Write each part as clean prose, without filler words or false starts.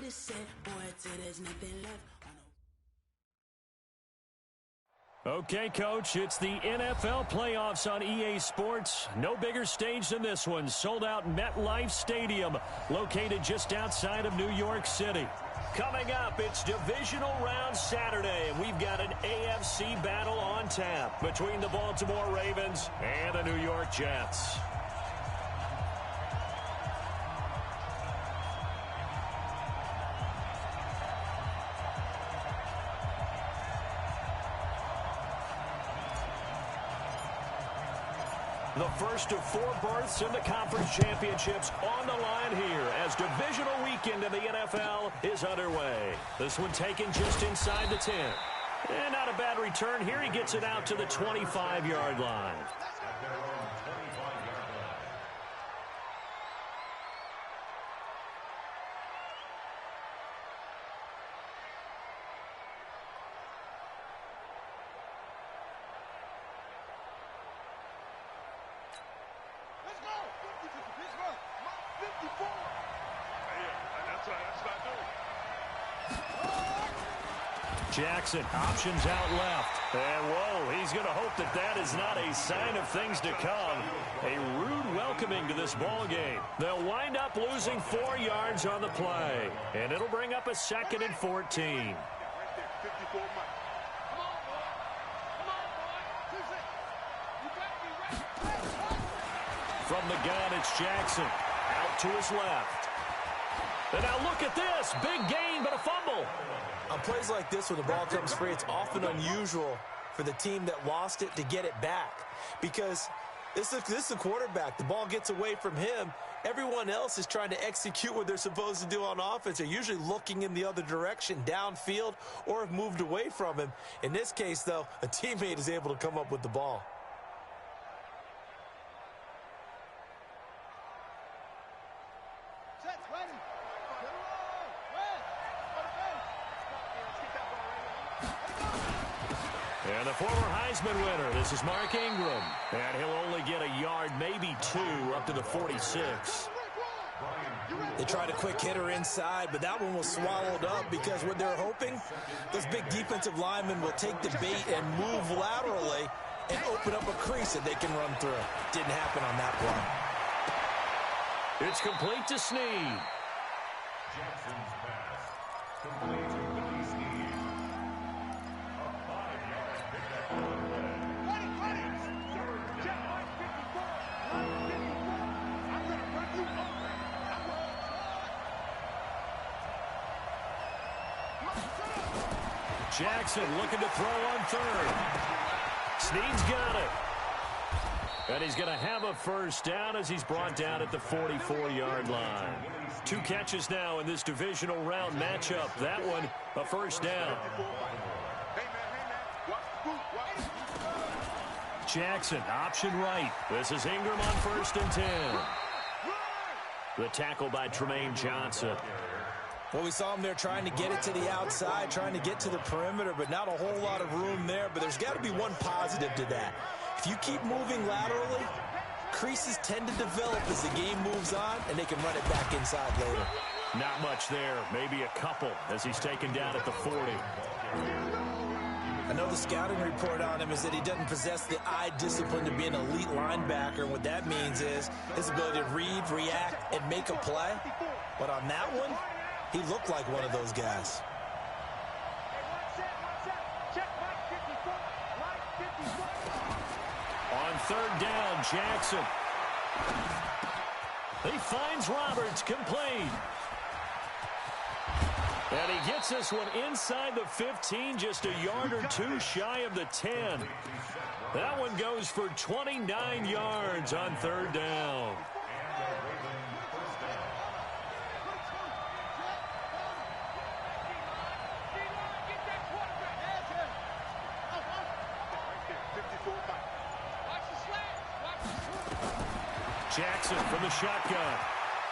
is set, boy, till there's nothing left. Okay, Coach, it's the NFL playoffs on EA Sports. No bigger stage than this one. Sold out MetLife Stadium, located just outside of New York City. Coming up, it's Divisional Round Saturday, and we've got an AFC battle on tap between the Baltimore Ravens and the New York Jets. The first of 4 berths in the conference championships on the line here as divisional weekend in the NFL is underway. This one taken just inside the 10. And not a bad return here. He gets it out to the 25-yard line. Jackson, options out left. And whoa, he's going to hope that that is not a sign of things to come. A rude welcoming to this ball game. They'll wind up losing 4 yards on the play. And it'll bring up a 2nd and 14. From the gun, it's Jackson. Out to his left. And now look at this. Big gain, but a fumble. On plays like this, when the ball comes free, it's often unusual for the team that lost it to get it back. Because this is the quarterback. The ball gets away from him. Everyone else is trying to execute what they're supposed to do on offense. They're usually looking in the other direction, downfield, or have moved away from him. In this case, though, a teammate is able to come up with the ball. And the former Heisman winner, this is Mark Ingram. And he'll only get a yard, maybe 2, up to the 46. They tried a quick hitter inside, but that one was swallowed up because what they're hoping, those big defensive linemen will take the bait and move laterally and open up a crease that they can run through. Didn't happen on that play. It's complete to Snead. Jackson's pass. Complete to Snead. A 5-yard pickup on the play. Jackson looking to throw on 3rd. Snead's got it. And he's going to have a first down as he's brought down at the 44-yard line. 2 catches now in this divisional round matchup. That one, a first down. Jackson, option right. This is Ingram on 1st and 10. The tackle by Tremaine Johnson. Well, we saw him there trying to get it to the outside, trying to get to the perimeter, but not a whole lot of room there. But there's got to be one positive to that. If you keep moving laterally, creases tend to develop as the game moves on, and they can run it back inside later. Not much there. Maybe a couple as he's taken down at the 40. I know the scouting report on him is that he doesn't possess the eye discipline to be an elite linebacker. And what that means is his ability to read, react, and make a play. But on that one, he looked like one of those guys. On 3rd down, Jackson. He finds Roberts, complete. And he gets this one inside the 15, just a yard or 2 shy of the 10. That one goes for 29 yards on 3rd down. Jackson from the shotgun.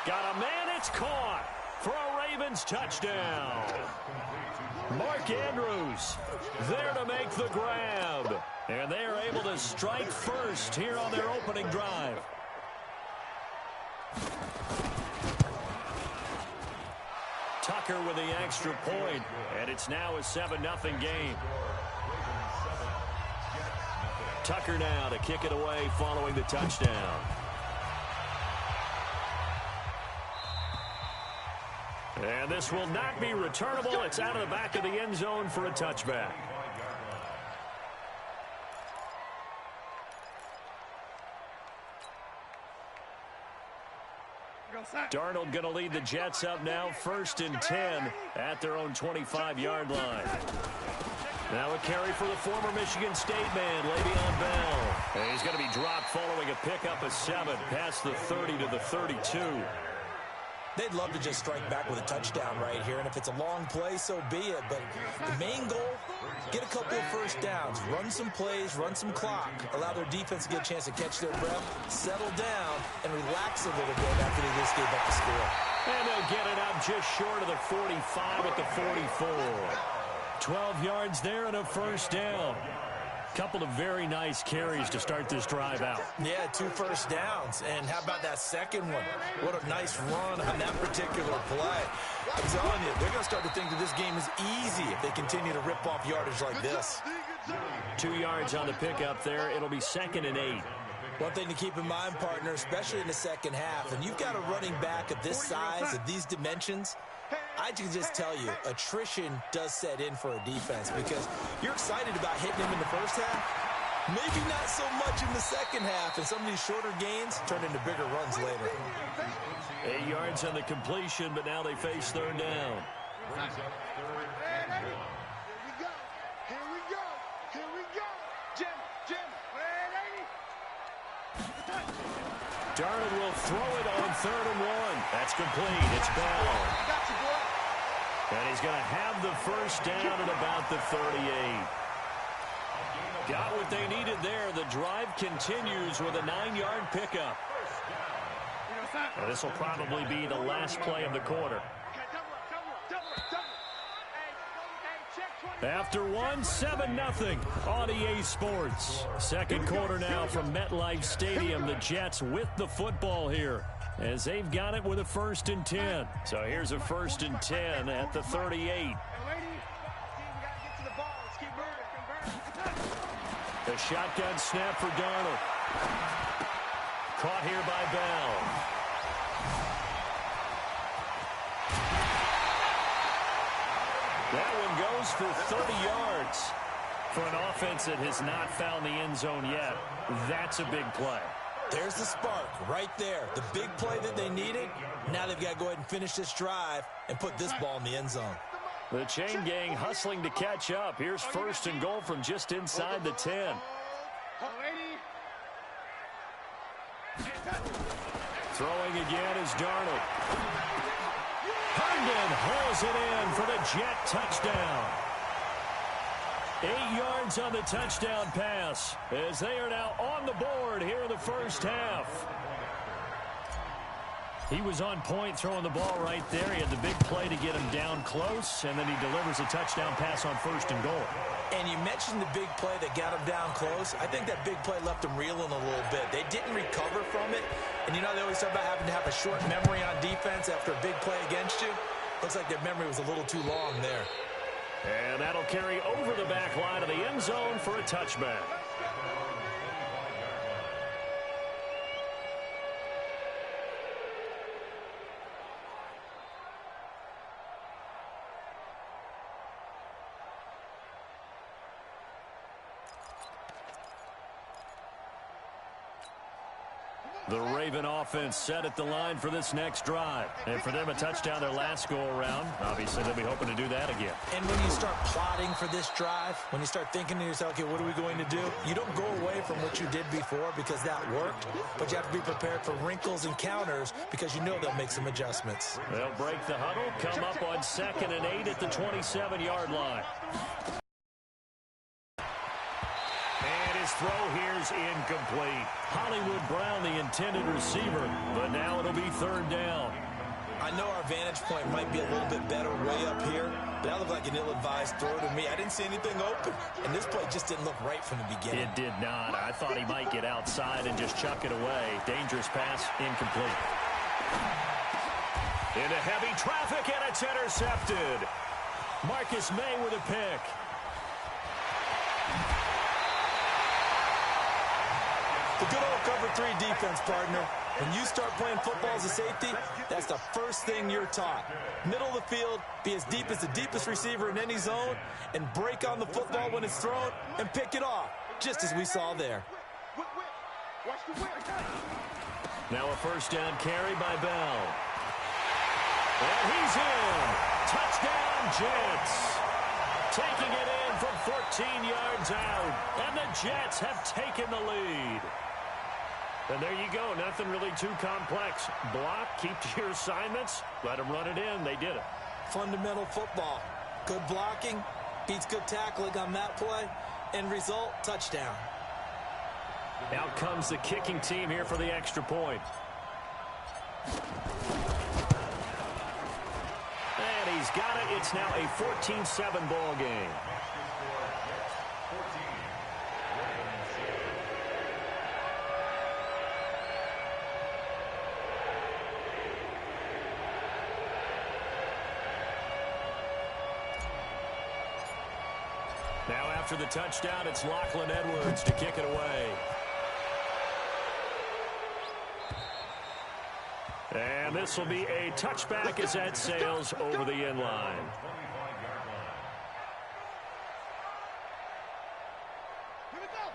Got a man, it's caught for a Ravens touchdown. Mark Andrews there to make the grab. And they are able to strike first here on their opening drive. Tucker with the extra point, and it's now a 7-0 game. Tucker now to kick it away following the touchdown. And this will not be returnable. It's out of the back of the end zone for a touchback. Darnold going to lead the Jets up now, 1st and 10 at their own 25-yard line. Now a carry for the former Michigan State man, Le'Veon Bell. And he's going to be dropped following a pickup of 7 past the 30 to the 32. They'd love to just strike back with a touchdown right here, and if it's a long play, so be it. But the main goal, get a couple of first downs, run some plays, run some clock, allow their defense to get a chance to catch their breath, settle down, and relax a little bit after they just gave up the score. And they'll get it up just short of the 45 at the 44. 12 yards there and a first down. Couple of very nice carries to start this drive out. Yeah, 2 first downs. And how about that second one? What a nice run on that particular play. I'm telling you, they're going to start to think that this game is easy if they continue to rip off yardage like this. 2 yards on the pickup there. It'll be 2nd and 8. One thing to keep in mind, partner, especially in the second half, and you've got a running back of this size, of these dimensions, I can just tell you, attrition does set in for a defense because you're excited about hitting him in the first half. Maybe not so much in the second half, and some of these shorter gains turn into bigger runs later. 8 yards on the completion, but now they face 3rd down. Darnold will throw it on 3rd and 1. That's complete. It's Bell. And he's going to have the first down at about the 38. Got what they needed there. The drive continues with a 9-yard pickup. And this will probably be the last play of the quarter. After 7-0 on EA Sports. Second quarter now from MetLife Stadium. The Jets with the football here as they've got it with a 1st and 10. So here's a 1st and 10 at the 38. The shotgun snap for Darnold. Caught here by Bell. That one goes for 30 yards. For an offense that has not found the end zone yet, that's a big play. There's the spark right there. The big play that they needed. Now they've got to go ahead and finish this drive and put this ball in the end zone. The chain gang hustling to catch up. Here's 1st and goal from just inside the 10. Throwing again is Darnold. Herndon hauls it in for the Jet touchdown. 8 yards on the touchdown pass as they are now on the board here in the first half. He was on point throwing the ball right there. He had the big play to get him down close, and then he delivers a touchdown pass on 1st and goal. And you mentioned the big play that got him down close. I think that big play left him reeling a little bit. They didn't recover from it. And you know they always talk about having to have a short memory on defense after a big play against you. Looks like their memory was a little too long there. And that'll carry over the back line of the end zone for a touchback. The Raven offense set at the line for this next drive. And for them, a touchdown their last go-around. Obviously, they'll be hoping to do that again. And when you start plotting for this drive, when you start thinking to yourself, okay, what are we going to do? You don't go away from what you did before because that worked, but you have to be prepared for wrinkles and counters because you know they'll make some adjustments. They'll break the huddle, come up on 2nd and 8 at the 27-yard line. His throw here's incomplete. Hollywood Brown, the intended receiver, but now it'll be 3rd down. I know our vantage point might be a little bit better way up here, but that looked like an ill-advised throw to me. I didn't see anything open, and this play just didn't look right from the beginning. It did not. I thought he might get outside and just chuck it away. Dangerous pass, incomplete. Into heavy traffic, and it's intercepted. Marcus May with a pick. The good old cover 3 defense, partner. When you start playing football as a safety, that's the first thing you're taught. Middle of the field, be as deep as the deepest receiver in any zone, and break on the football when it's thrown and pick it off, just as we saw there. Now a first down carry by Bell. And he's in. Touchdown, Jets. Taking it in from 14 yards out. And the Jets have taken the lead. And there you go. Nothing really too complex. Block, keep to your assignments, let them run it in. They did it. Fundamental football. Good blocking, beats good tackling on that play. End result, touchdown. Out comes the kicking team here for the extra point. And he's got it. It's now a 14-7 ball game. Now after the touchdown, it's Lachlan Edwards to kick it away. And this will be a touchback as that sails over the end line.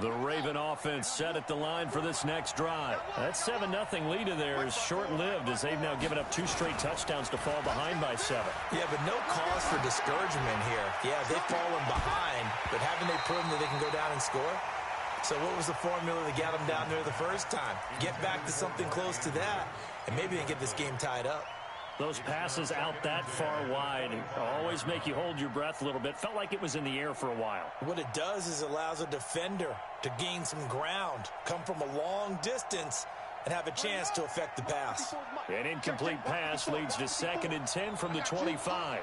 The Raven offense set at the line for this next drive. That 7-0 lead of theirs is short-lived as they've now given up 2 straight touchdowns to fall behind by 7. Yeah, but no cause for discouragement here. Yeah, they've fallen behind, but haven't they proven that they can go down and score? So what was the formula that got them down there the first time? Get back to something close to that, and maybe they get this game tied up. Those passes out that far wide always make you hold your breath a little bit. Felt like it was in the air for a while. What it does is it allows a defender to gain some ground, come from a long distance, and have a chance to affect the pass. An incomplete pass leads to 2nd and 10 from the 25.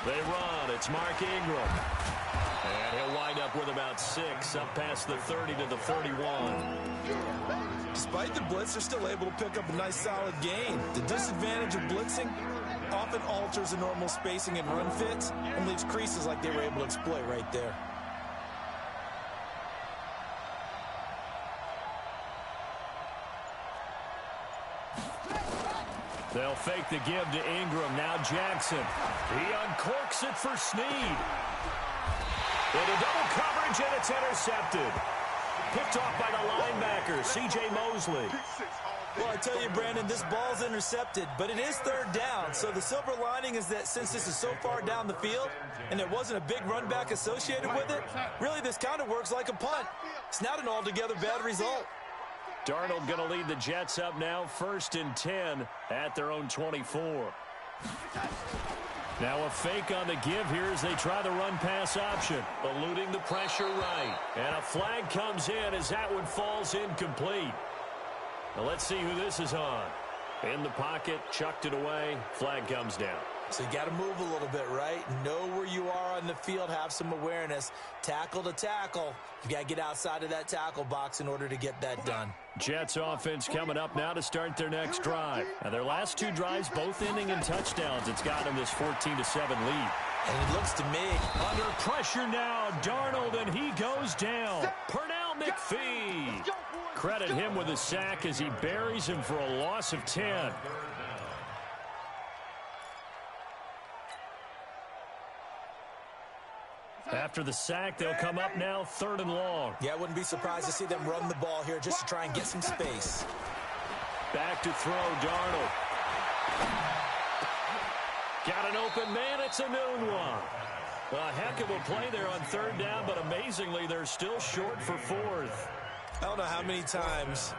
They run. It's Mark Ingram. And he'll wind up with about 6 up past the 30 to the 31. Despite the blitz, they're still able to pick up a nice solid gain. The disadvantage of blitzing often alters the normal spacing and run fits and leaves creases like they were able to exploit right there. They'll fake the give to Ingram. Now Jackson. He uncorks it for Snead. Into double coverage, and it's intercepted. Picked off by the linebacker, C.J. Mosley. Well, I tell you, Brandon, this ball's intercepted, but it is 3rd down. So the silver lining is that since this is so far down the field and there wasn't a big run back associated with it, really this kind of works like a punt. It's not an altogether bad result. Darnold going to lead the Jets up now, 1st and 10 at their own 24. Now a fake on the give here as they try the run-pass option, eluding the pressure right. And a flag comes in as that one falls incomplete. Now let's see who this is on. In the pocket, chucked it away, flag comes down. So you got to move a little bit, right? Know where you are on the field, have some awareness. Tackle to tackle. You got to get outside of that tackle box in order to get that done. Jets offense coming up now to start their next drive. Now their last 2 drives both ending in touchdowns. It's got them this 14-7 lead. And it looks to me. Under pressure now, Darnold, and he goes down. Pernell McPhee. Credit him with a sack as he buries him for a loss of 10. After the sack, they'll come up now 3rd and long. Yeah, I wouldn't be surprised to see them run the ball here just to try and get some space. Back to throw, Darnold. Got an open man, it's a noon one. A heck of a play there on 3rd down, but amazingly, they're still short for 4th. I don't know how many times,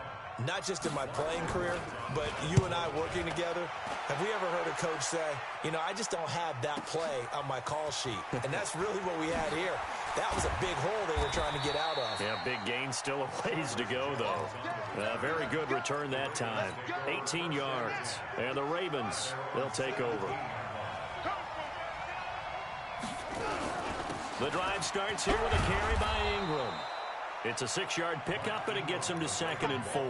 not just in my playing career, but you and I working together, have we ever heard a coach say, you know, I just don't have that play on my call sheet. And that's really what we had here. That was a big hole they were trying to get out of. Yeah, big gain, still a ways to go, though. Very good return that time. 18 yards. And the Ravens, they'll take over. The drive starts here with a carry by Ingram. It's a 6-yard pickup, and it gets them to 2nd and 4.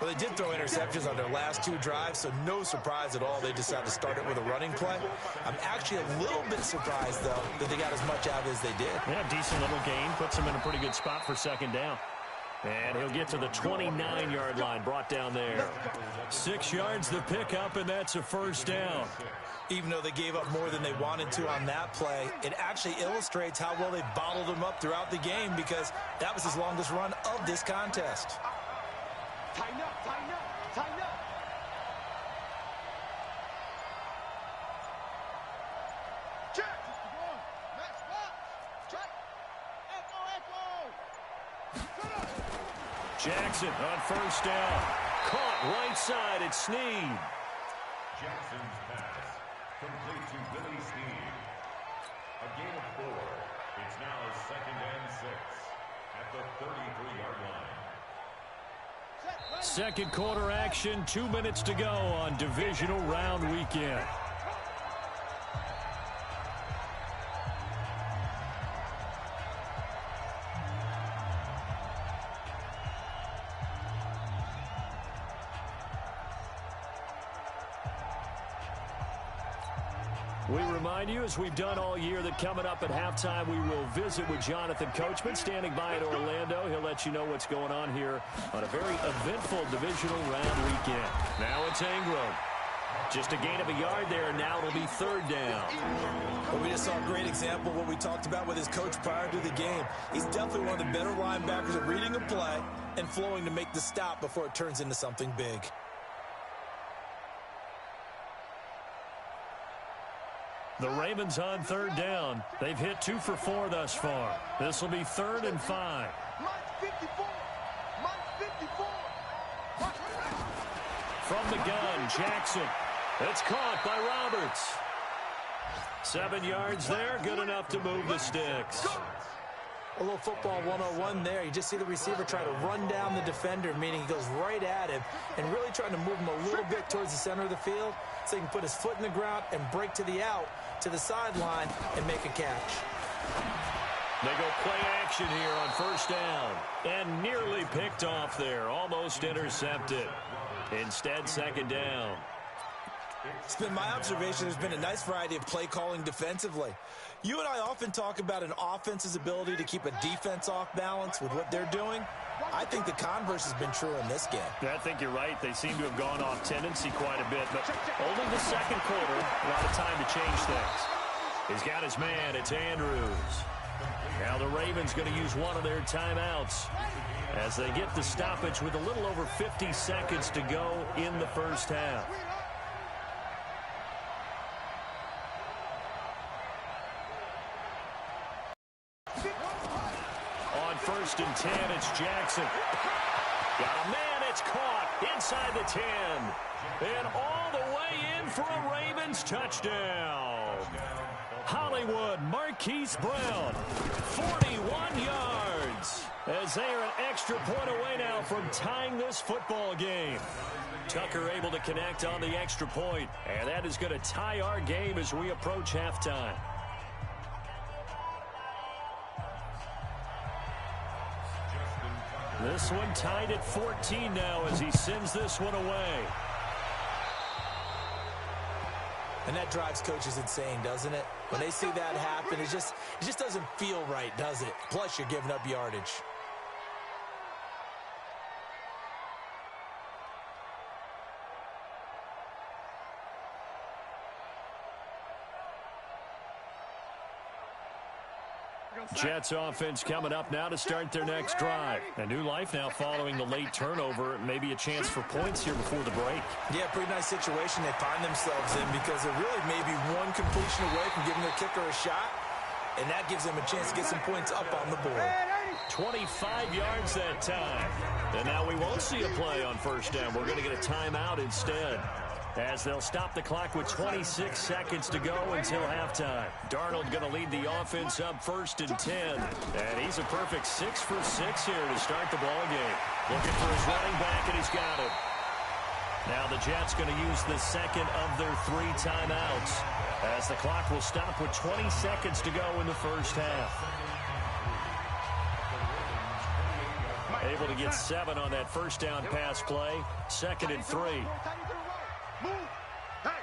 Well, they did throw interceptions on their last 2 drives, so no surprise at all they decided to start it with a running play. I'm actually a little bit surprised, though, that they got as much out as they did. Yeah, decent little gain. Puts them in a pretty good spot for 2nd down. And he'll get to the 29-yard line, brought down there. 6 yards the pickup, and that's a 1st down. Even though they gave up more than they wanted to on that play, it actually illustrates how well they bottled them up throughout the game, because that was his longest run of this contest. Tighten up, tighten up, tighten up. Check. Next spot. Check. Echo. Jackson on 1st down. Caught right side. It's Snead. Jackson's pass complete to Willie Snead. A gain of 4. It's now 2nd and 6 at the 33-yard line. 2nd quarter action, 2 minutes to go on divisional round weekend. We remind you, as we've done all year, that coming up at halftime, we will visit with Jonathan Coachman, standing by in Orlando. He'll let you know what's going on here on a very eventful divisional round weekend. Now it's Ingram. Just a gain of a yard there, and now it'll be 3rd down. Well, we just saw a great example of what we talked about with his coach prior to the game. He's definitely one of the better linebackers at reading a play and flowing to make the stop before it turns into something big. The Ravens on 3rd down. They've hit 2 for 4 thus far. This will be 3rd and 5. Mike 54. Mike 54. From the gun, Jackson. It's caught by Roberts. 7 yards there, good enough to move the sticks. A little football 101 there. You just see the receiver try to run down the defender, meaning he goes right at him and really trying to move him a little bit towards the center of the field so he can put his foot in the ground and break to the out, to the sideline, and make a catch. They go play action here on 1st down. And nearly picked off there. Almost intercepted. Instead, 2nd down. It's been my observation there's been a nice variety of play calling defensively. You and I often talk about an offense's ability to keep a defense off balance with what they're doing. I think the converse has been true in this game. I think you're right. They seem to have gone off tendency quite a bit, but only the 2nd quarter, a lot of time to change things. He's got his man. It's Andrews. Now the Ravens going to use one of their timeouts as they get the stoppage with a little over 50 seconds to go in the 1st half. On 1st and 10, it's Jackson. Got a man, it's caught inside the 10. And all the way in for a Ravens touchdown. Hollywood, Marquise Brown, 41 yards. As they are an extra point away now from tying this football game. Tucker able to connect on the extra point, and that is going to tie our game as we approach halftime. This one tied at 14 now as he sends this one away. And that drives coaches insane, doesn't it? When they see that happen, it just doesn't feel right, does it? Plus, you're giving up yardage. Jets offense coming up now to start their next drive. A new life now following the late turnover. Maybe a chance for points here before the break. Yeah, pretty nice situation they find themselves in because they're really maybe one completion away from giving their kicker a shot, and that gives them a chance to get some points up on the board. 25 yards that time. And now we won't see a play on 1st down. We're going to get a timeout instead, as they'll stop the clock with 26 seconds to go until halftime. Darnold going to lead the offense up 1st and 10. And he's a perfect 6 for 6 here to start the ball game. Looking for his running back, and he's got it. Now the Jets going to use the second of their 3 timeouts, as the clock will stop with 20 seconds to go in the 1st half. Able to get 7 on that first down pass play. 2nd and 3. Move. Hey.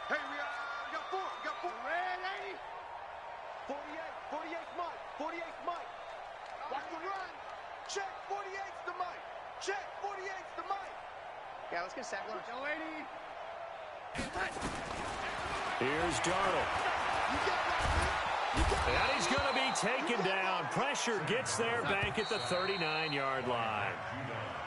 Hey, we got 4. We got 4. Ready? 48's Mike. 48's Mike. Watch the run. Check. 48's the Mike. Check. 48's the Mike. Yeah, let's get a sack lunch. Go, lady. Here's Darnold. And he's going to be taken down. Pressure gets there back at the 39-yard line.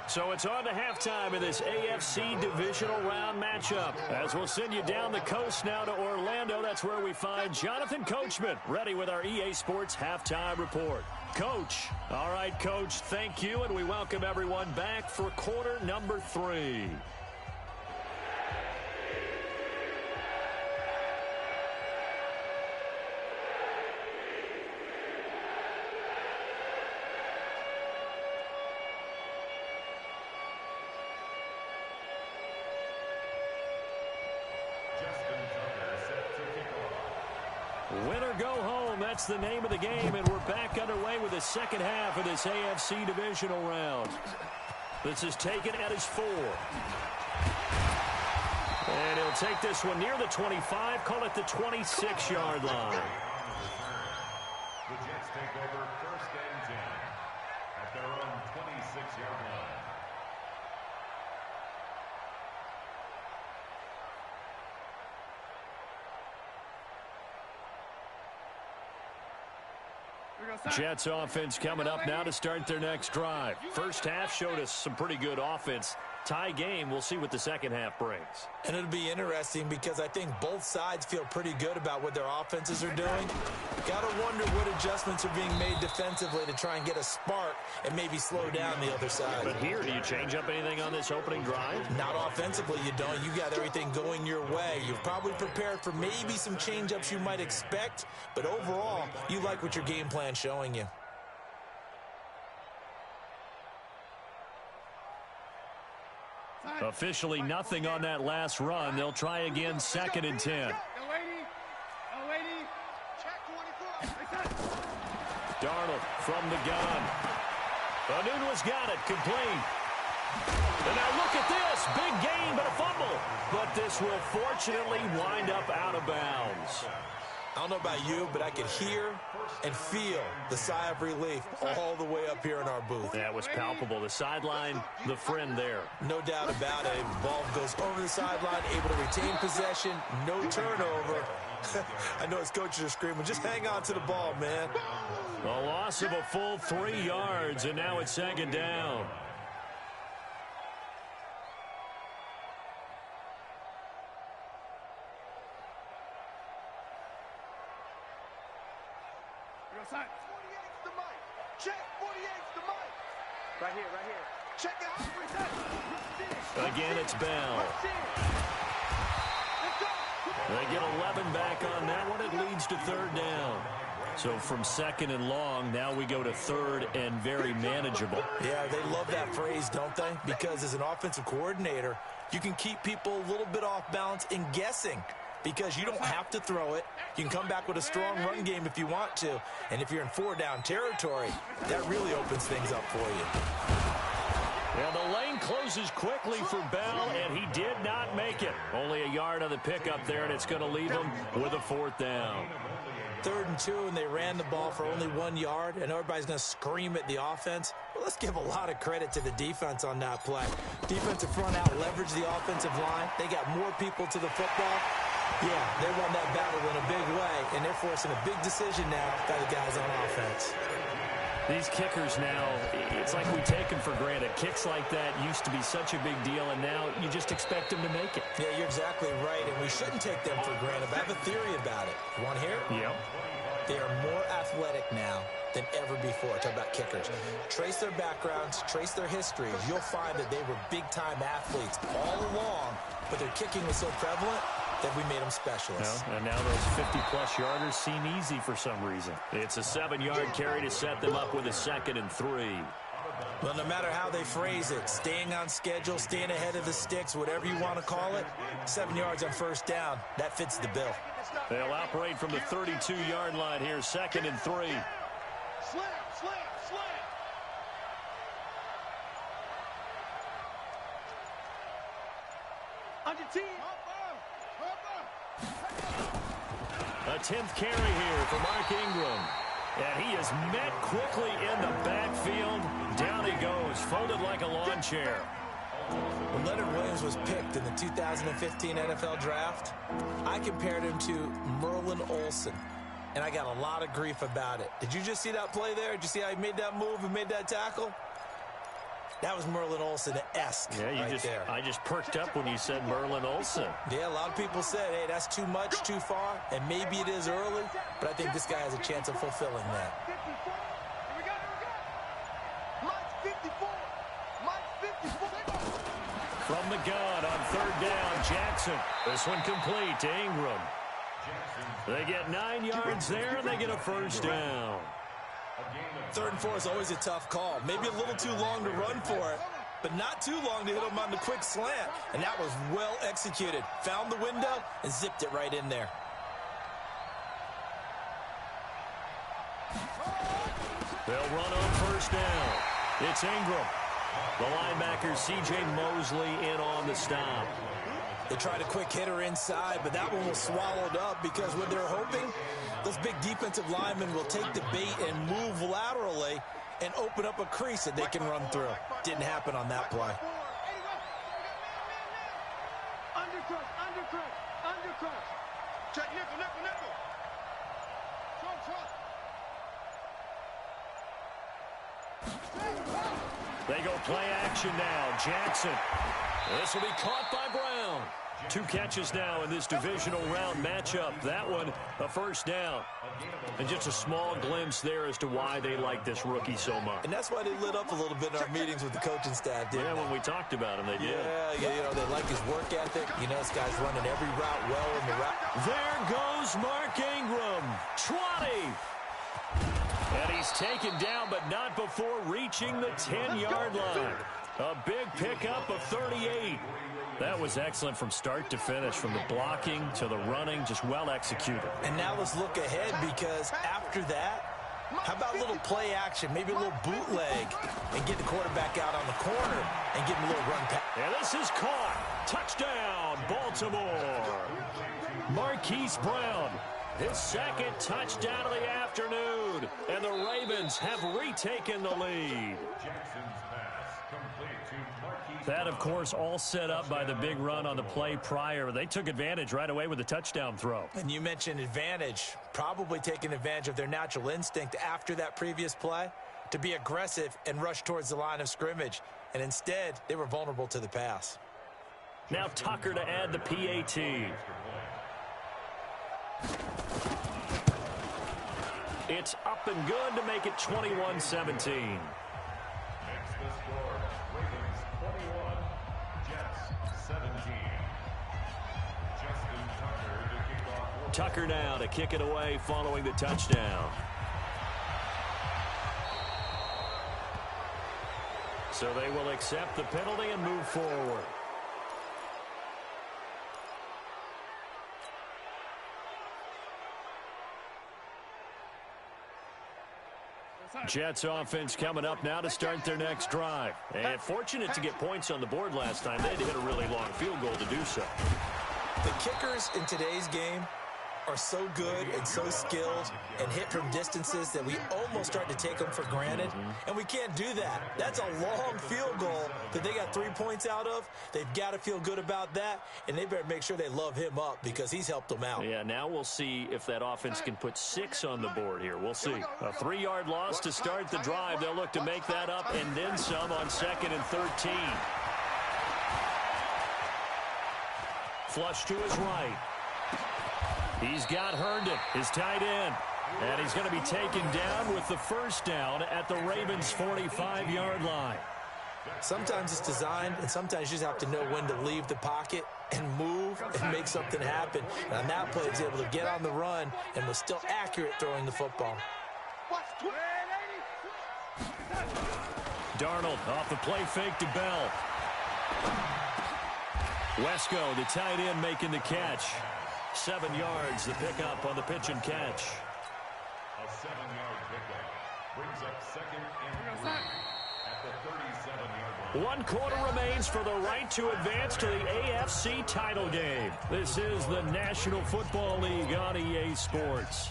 So it's on to halftime in this AFC divisional round matchup. As we'll send you down the coast now to Orlando. That's where we find Jonathan Coachman ready with our EA Sports halftime report. Coach. All right, Coach, thank you, and we welcome everyone back for quarter number 3. Win or go home, that's the name of the game, and we're back underway with the second half of this AFC divisional round. This is taken at his 4. And he'll take this one near the 25, call it the 26-yard line. The Jets take over 1st and 10 at their own 26-yard line. Jets offense coming up now to start their next drive. First half showed us some pretty good offense. Tie game, we'll see what the second half brings. And it'll be interesting because I think both sides feel pretty good about what their offenses are doing. Got to wonder what adjustments are being made defensively to try and get a spark and maybe slow down the other side. But here, do you change up anything on this opening drive? Not offensively, you don't. You got everything going your way. You've probably prepared for maybe some change-ups you might expect, but overall, you like what your game plan's showing you. Officially nothing on that last run. They'll try again, 2nd and 10. Darnold from the gun. Anunwa's got it, complete. And now look at this, big gain, but a fumble. But this will fortunately wind up out of bounds. I don't know about you, but I could hear and feel the sigh of relief all the way up here in our booth. That was palpable. The sideline, the friend there. No doubt about it. Ball goes over the sideline, able to retain possession, no turnover. I know his coaches are screaming, just hang on to the ball, man. A loss of a full 3 yards, and now it's 2nd down. Right here. Check it out. Again, it's Bell. They get 11 back on that one. It leads to 3rd down. So from 2nd and long, now we go to 3rd and very manageable. Yeah, they love that phrase, don't they? Because as an offensive coordinator, you can keep people a little bit off balance in guessing. Because you don't have to throw it. You can come back with a strong run game if you want to. And if you're in 4-down territory, that really opens things up for you. And the lane closes quickly for Bell, and he did not make it. Only a yard on the pickup there, and it's going to leave him with a 4th down. 3rd and 2, and they ran the ball for only 1 yard, and everybody's going to scream at the offense. Well, let's give a lot of credit to the defense on that play. Defensive front out leveraged the offensive line. They got more people to the football. Yeah, they won that battle in a big way, and they're forcing a big decision now by the guys on offense. These kickers now, it's like we take them for granted. Kicks like that used to be such a big deal, and now you just expect them to make it. Yeah, you're exactly right, and we shouldn't take them for granted. But I have a theory about it. You want to hear it? Yep. They are more athletic now than ever before. Talk about kickers. Trace their backgrounds, trace their histories. You'll find that they were big-time athletes all along, but their kicking was so prevalent that we made them specialists. And now those 50-plus yarders seem easy for some reason. It's a 7-yard carry to set them up with a 2nd and 3. Well, no matter how they phrase it, staying on schedule, staying ahead of the sticks, whatever you want to call it, 7 yards on 1st down, that fits the bill. They'll operate from the 32-yard line here, 2nd and 3. Slam. Under 10. A 10th carry here for Mark Ingram. And he is met quickly in the backfield. Down he goes, folded like a lawn chair. When Leonard Williams was picked in the 2015 NFL Draft, I compared him to Merlin Olsen, and I got a lot of grief about it. Did you just see that play there? Did you see how he made that move and made that tackle? That was Merlin Olsen-esque there. I just perked up when you said Merlin Olsen. Yeah, a lot of people said, hey, that's too much, too far, and maybe it is early, but I think this guy has a chance of fulfilling that. From the gun on 3rd down, Jackson. This one complete to Ingram. They get 9 yards there, and they get a 1st down. 3rd and 4 is always a tough call. Maybe a little too long to run for it, but not too long to hit him on the quick slant. And that was well executed. Found the window and zipped it right in there. They'll run on 1st down. It's Ingram. The linebacker, C.J. Mosley, in on the stop. They tried a quick hitter inside, but that one was swallowed up because what they're hoping, those big defensive linemen will take the bait and move laterally and open up a crease that they can run through. Didn't happen on that play. Undercrush. Check nickel. They go play action now. Jackson. This will be caught by Brown. 2 catches now in this divisional round matchup. That one, a 1st down. And just a small glimpse there as to why they like this rookie so much. And that's why they lit up a little bit in our meetings with the coaching staff, didn't they? When we talked about him, they did. Yeah, they like his work ethic. You know, this guy's running every route well in the route. There goes Mark Ingram. Trotty. And he's taken down, but not before reaching the 10-yard line. A big pickup of 38. That was excellent from start to finish, from the blocking to the running, just well executed. And now let's look ahead, because after that, how about a little play action, maybe a little bootleg, and get the quarterback out on the corner and give him a little run pass. And this is caught. Touchdown, Baltimore. Marquise Brown, his 2nd touchdown of the afternoon. And the Ravens have retaken the lead. That, of course, all set up by the big run on the play prior. They took advantage right away with the touchdown throw. And you mentioned advantage, probably taking advantage of their natural instinct after that previous play to be aggressive and rush towards the line of scrimmage. And instead, they were vulnerable to the pass. Now Tucker to add the PAT. It's up and good to make it 21-17. Tucker now to kick it away following the touchdown. So they will accept the penalty and move forward. Jets offense coming up now to start their next drive. And fortunate to get points on the board last time. They had to hit a really long field goal to do so. The kickers in today's game are so good and so skilled and hit from distances that we almost start to take them for granted. And we can't do that. That's a long field goal that they got 3 points out of. They've got to feel good about that, and they better make sure they love him up because he's helped them out. Yeah, now we'll see if that offense can put 6 on the board here. We'll see. A 3-yard loss to start the drive. They'll look to make that up and then some on 2nd and 13. Flush to his right. He's got Herndon, his tight end. And he's going to be taken down with the 1st down at the Ravens' 45-yard line. Sometimes it's designed, and sometimes you just have to know when to leave the pocket and move and make something happen. And on that play, he was able to get on the run and was still accurate throwing the football. Darnold off the play fake to Bell. Wesco, the tight end, making the catch. 7 yards, the pickup on the pitch and catch. A 7-yard pickup brings up 2nd and 3 at the 37-yard line. 1 quarter remains for the right to advance to the AFC title game. This is the National Football League on EA Sports.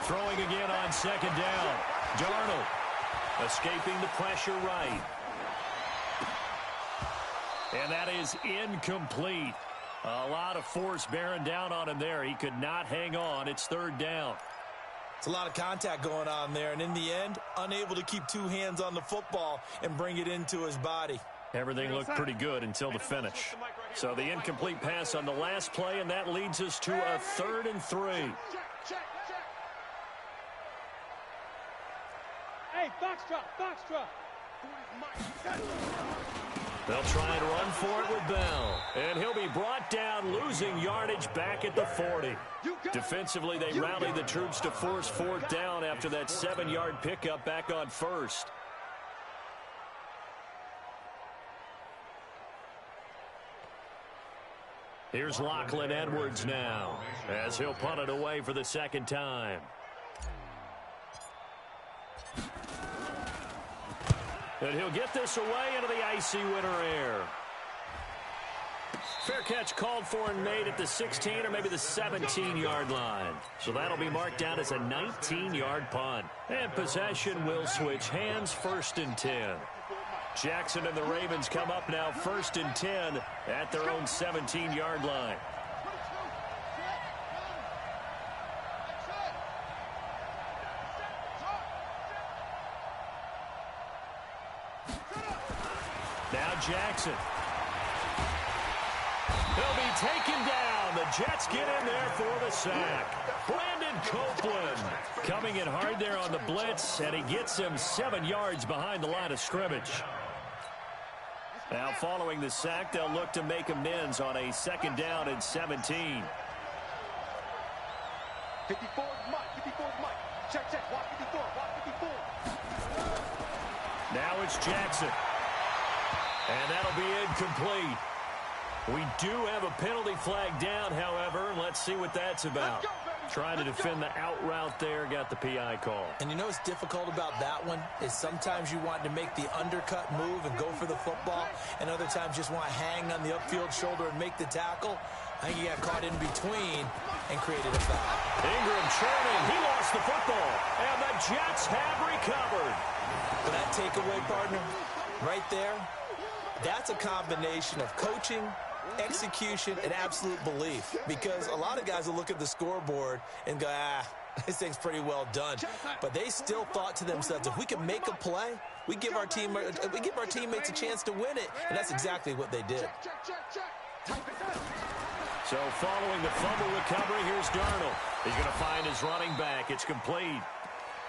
Throwing again on 2nd down. Darnold escaping the pressure right. And that is incomplete. A lot of force bearing down on him there. He could not hang on. It's 3rd down. It's a lot of contact going on there, and in the end, unable to keep 2 hands on the football and bring it into his body. Everything looked pretty good until the finish. So the incomplete pass on the last play, and that leads us to a 3rd and 3. Hey, box drop. They'll try and run for it with Bell. And he'll be brought down, losing yardage back at the 40. Defensively, they rallied the troops to force 4th down after that 7-yard pickup back on 1st. Here's Lachlan Edwards now, as he'll punt it away for the 2nd time. And he'll get this away into the icy winter air. Fair catch called for and made at the 16 or maybe the 17-yard line. So that'll be marked down as a 19-yard punt. And possession will switch hands, 1st and 10. Jackson and the Ravens come up now 1st and 10 at their own 17-yard line. Now Jackson. He'll be taken down. The Jets get in there for the sack. Brandon Copeland coming in hard there on the blitz, and he gets him 7 yards behind the line of scrimmage. Now following the sack, they'll look to make amends on a 2nd down and 17. 54 is Mike. Check. Watch 54. Now it's Jackson. And that'll be incomplete. We do have a penalty flag down, however, and let's see what that's about. Trying to defend the out route there, got the PI call. And you know what's difficult about that one is sometimes you want to make the undercut move and go for the football, and other times just want to hang on the upfield shoulder and make the tackle. I think he got caught in between and created a foul. Ingram churning. He lost the football, and the Jets have recovered. For that takeaway, partner, right there, that's a combination of coaching, execution, and absolute belief. Because a lot of guys will look at the scoreboard and go, this thing's pretty well done. But they still thought to themselves, if we can make a play, we give our teammates a chance to win it. And that's exactly what they did. So following the fumble recovery, here's Darnold. He's going to find his running back. It's complete.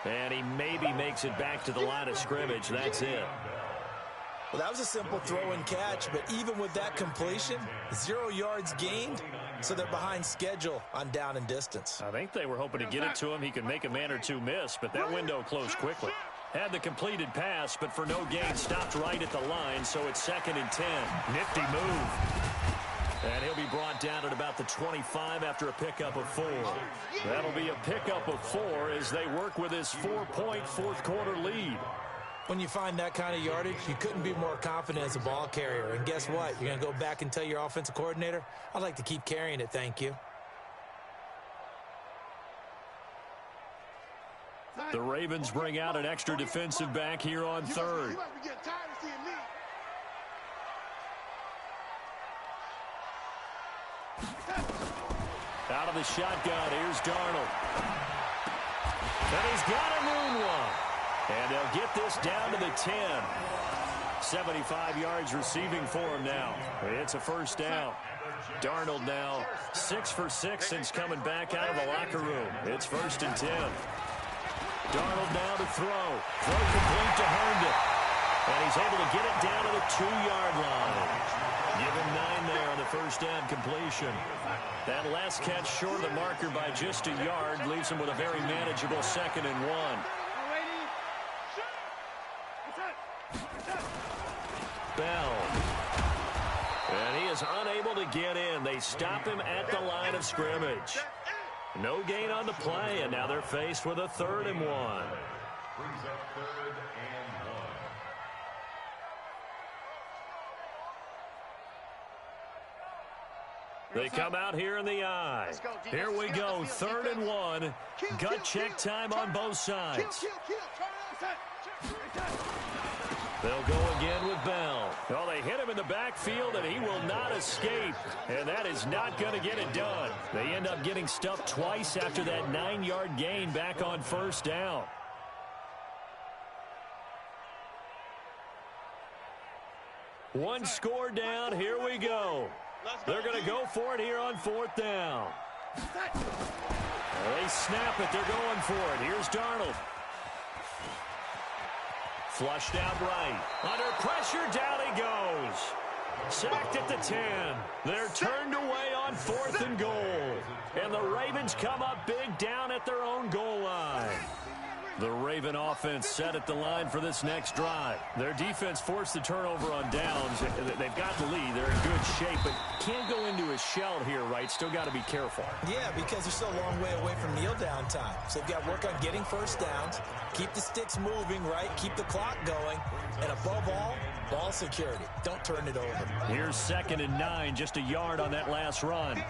And he maybe makes it back to the line of scrimmage. That's it. Well, that was a simple throw and catch, but even with that completion, 0 yards gained, so they're behind schedule on down and distance. I think they were hoping to get it to him. He could make a man or two miss, but that window closed quickly. Had the completed pass, but for no gain, stopped right at the line, so it's 2nd and 10. Nifty move. And he'll be brought down at about the 25 after a pickup of 4. That'll be a pickup of 4 as they work with his 4-point 4th quarter lead. When you find that kind of yardage, you couldn't be more confident as a ball carrier. And guess what? You're going to go back and tell your offensive coordinator, I'd like to keep carrying it, thank you. The Ravens bring out an extra defensive back here on 3rd. Out of the shotgun, here's Darnold. And he's got a moonwalk. And they'll get this down to the 10. 75 yards receiving for him now. It's a 1st down. Darnold now 6 for 6 since coming back out of the locker room. It's 1st and 10. Darnold now to throw. Throw complete to Herndon. And he's able to get it down to the 2-yard line. Give him 9 there on the 1st down completion. That last catch short of the marker by just a yard leaves him with a very manageable 2nd and 1. Bell. And he is unable to get in. They stop him at the line of scrimmage. No gain on the play, and now they're faced with a 3rd and 1. Brings up 3rd and 1. They come out here in the eye. Here we go, 3rd and 1. Gut check time on both sides. They'll go again with Bell. Oh, they hit him in the backfield, and he will not escape. And that is not going to get it done. They end up getting stuffed twice after that 9-yard gain back on 1st down. One score down. Here we go. They're going to go for it here on 4th down. They snap it. They're going for it. Here's Darnold. Flushed out right. Under pressure, down he goes. Sacked at the 10. They're turned away on 4th and goal. And the Ravens come up big down at their own goal line. The Raven offense set at the line for this next drive. Their defense forced the turnover on downs. They've got the lead. They're in good shape, but can't go into a shell here, right? Still got to be careful. Yeah, because they're still a long way away from kneel down time. So they've got to work on getting 1st downs, keep the sticks moving, right? Keep the clock going, and above all, ball security. Don't turn it over. Here's 2nd and 9, just a yard on that last run.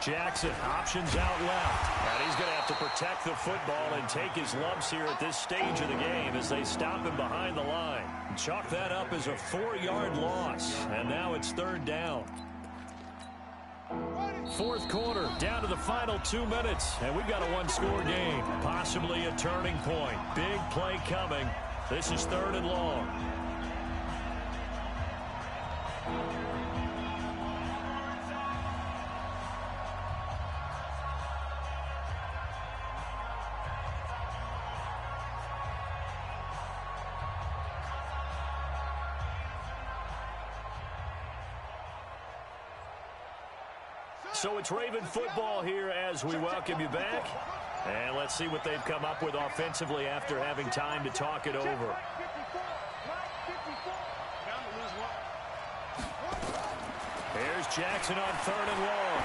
Jackson, options out left. And he's going to have to protect the football and take his lumps here at this stage of the game as they stop him behind the line. Chalk that up as a 4-yard loss. And now it's 3rd down. 4th quarter, down to the final 2 minutes. And we've got a 1-score game. Possibly a turning point. Big play coming. This is 3rd and long. So it's Raven football here as we welcome you back. And let's see what they've come up with offensively after having time to talk it over. Here's Jackson on 3rd and long.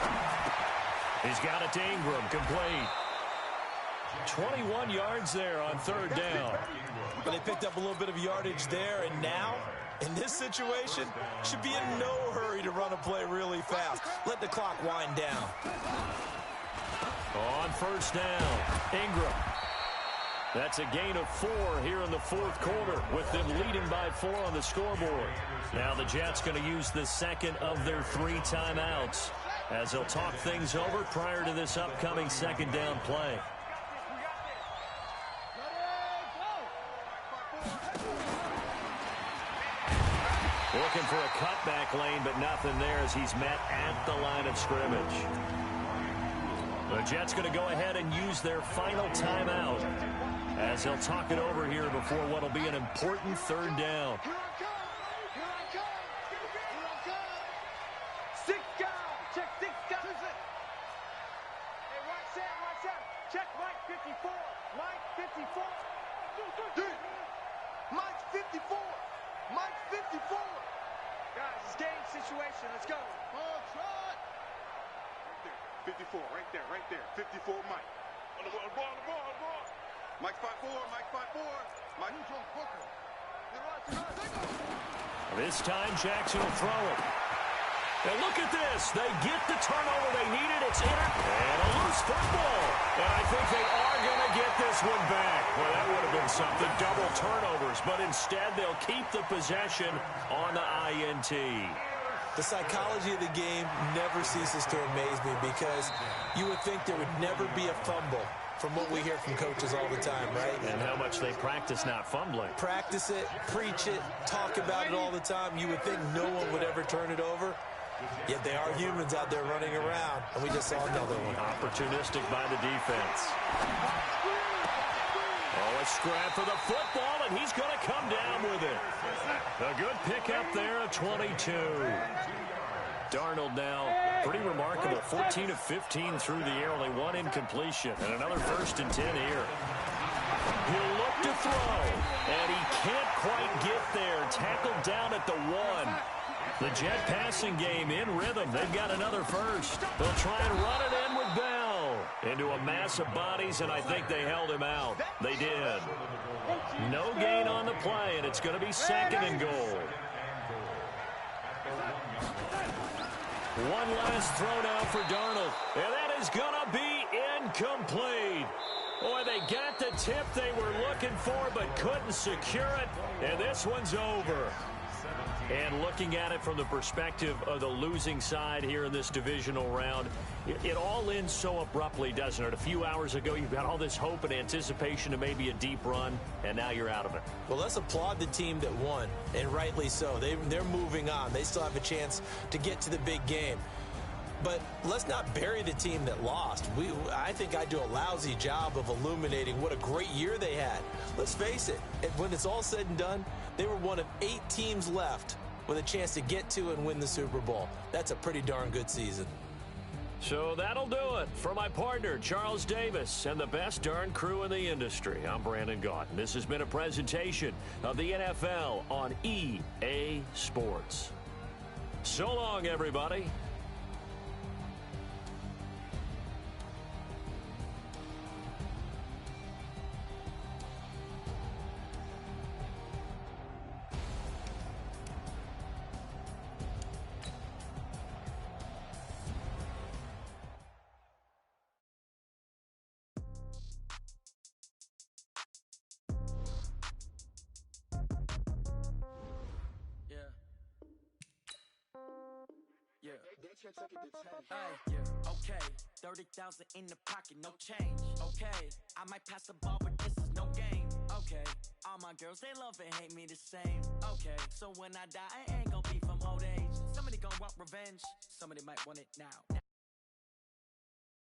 He's got it to Ingram, complete. 21 yards there on 3rd down. But they picked up a little bit of yardage there, and now, in this situation, should be in no hurry to run a play really fast. Let the clock wind down. On 1st down, Ingram. That's a gain of 4 here in the 4th quarter with them leading by 4 on the scoreboard. Now the Jets going to use the 2nd of their 3 timeouts as they'll talk things over prior to this upcoming 2nd down play. Looking for a cutback lane, but nothing there as he's met at the line of scrimmage. The Jets going to go ahead and use their final timeout as they'll talk it over here before what will be an important 3rd down. Check Mike 54. Mike 54. Mike 54. Mike 54. Guys, it's game situation. Let's go. Ball shot. 54, right there. 54, Mike. On the ball. Mike 5-4, Mike 5-4. Mike Booker. This time Jackson will throw it. And look at this. They get the turnover they needed. It's in and a loose football. And I think they are going to get this one back. Well, that would have been something. Double turnovers. But instead, they'll keep the possession on the INT. The psychology of the game never ceases to amaze me because you would think there would never be a fumble from what we hear from coaches all the time, right? And how much they practice not fumbling. Practice it, preach it, talk about it all the time. You would think no one would ever turn it over. Yet they are humans out there running around, and we just saw another one. Opportunistic by the defense. Oh, a scrap for the football, and he's going to come down with it. A good pickup there at 22. Darnold now, pretty remarkable, 14 of 15 through the air, only 1 incompletion, and another 1st and 10 here. He'll look to throw, and he can't quite get there. Tackled down at the 1. The Jet passing game in rhythm. They've got another first. They'll try and run it in with Bell. Into a mass of bodies, and I think they held him out. They did. No gain on the play, and it's going to be 2nd and goal. One last throw now for Darnold, and that is going to be incomplete. Boy, they got the tip they were looking for but couldn't secure it, and this one's over. And looking at it from the perspective of the losing side here in this divisional round, it all ends so abruptly, doesn't it? A few hours ago, you've got all this hope and anticipation of maybe a deep run, and now you're out of it. Well, let's applaud the team that won, and rightly so. They're moving on. They still have a chance to get to the big game. But let's not bury the team that lost. I think I do a lousy job of illuminating what a great year they had. Let's face it, when it's all said and done, they were one of 8 teams left with a chance to get to and win the Super Bowl. That's a pretty darn good season. So that'll do it for my partner, Charles Davis, and the best darn crew in the industry. I'm Brandon Gaudin. This has been a presentation of the NFL on EA Sports. So long, everybody. Okay, 30,000 in the pocket, no change. Okay, I might pass the ball, but this is no game. Okay, all my girls, they love and hate me the same. Okay, so when I die, I ain't gonna be from old age. Somebody gonna want revenge, somebody might want it now.